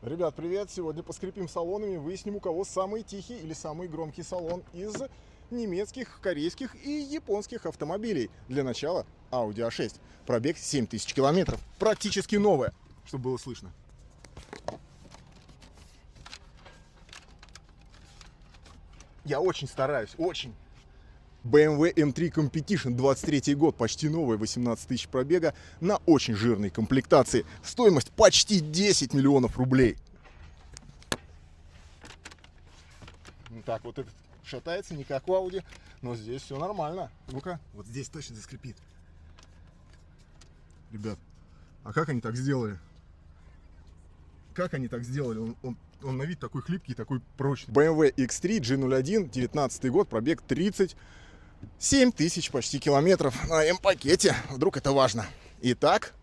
Ребят, привет! Сегодня поскрипим салонами, выясним, у кого самый тихий или самый громкий салон из немецких, корейских и японских автомобилей. Для начала Audi A6. Пробег 7000 километров. Практически новая, чтобы было слышно. Я очень стараюсь, очень. BMW M3 Competition, 23 год, почти новая, 18 тысяч пробега на очень жирной комплектации. Стоимость почти 10 миллионов рублей. Так, вот этот шатается, не как в Audi, но здесь все нормально. Ну-ка, вот здесь точно заскрипит. Ребят, а как они так сделали? Как они так сделали? Он на вид такой хлипкий, такой прочный. BMW X3 G01, 19 год, пробег 37 тысяч почти километров на М-пакете. Вдруг это важно. Итак,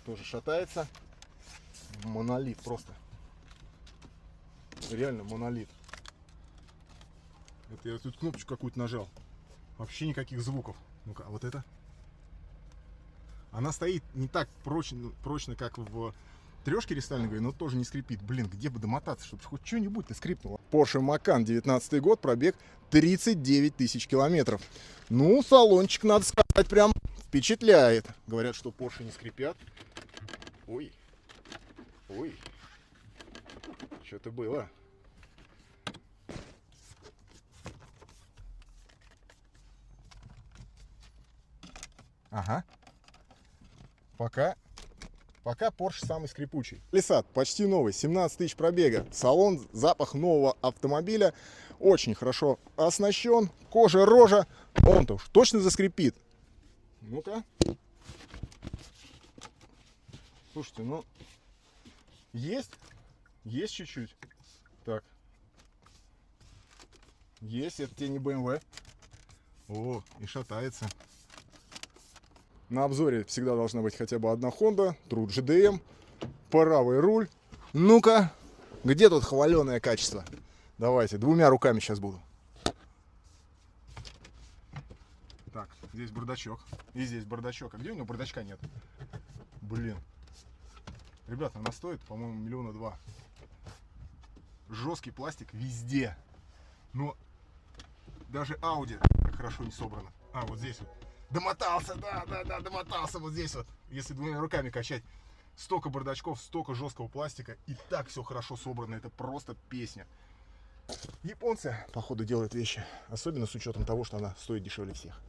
тоже шатается. Монолит просто. Реально монолит. Это я тут кнопочку какую-то нажал. Вообще никаких звуков. Ну-ка, а вот это? Она стоит не так прочно, как в трешке рестайлинговой, но тоже не скрипит. Блин, где бы домотаться, чтобы хоть что-нибудь-то скрипнуло. Porsche Macan, 19 год, пробег 39 тысяч километров. Ну, салончик, надо сказать, прям впечатляет. Говорят, что Porsche не скрипят. Ой. Ой. Что-то было. Ага. Пока Porsche самый скрипучий. Passat почти новый, 17 тысяч пробега. Салон, запах нового автомобиля. Очень хорошо оснащен. Кожа, рожа. Он-то уж точно заскрипит. Ну-ка. Слушайте, ну... Есть чуть-чуть. Так. Есть, это тебе не BMW. О, и шатается. На обзоре всегда должна быть хотя бы одна Honda, True GDM, правый руль. Ну-ка, где тут хваленое качество? Давайте, двумя руками сейчас буду. Так, здесь бардачок. И здесь бардачок. А где у него бардачка нет? Блин. Ребята, она стоит, по-моему, 2 миллиона. Жесткий пластик везде. Но даже Audi так хорошо не собрано. А, вот здесь вот. Домотался, да, домотался вот здесь вот. Если двумя руками качать, столько бардачков, столько жесткого пластика, и так все хорошо собрано, это просто песня. Японцы, походу, делают вещи, особенно с учетом того, что она стоит дешевле всех.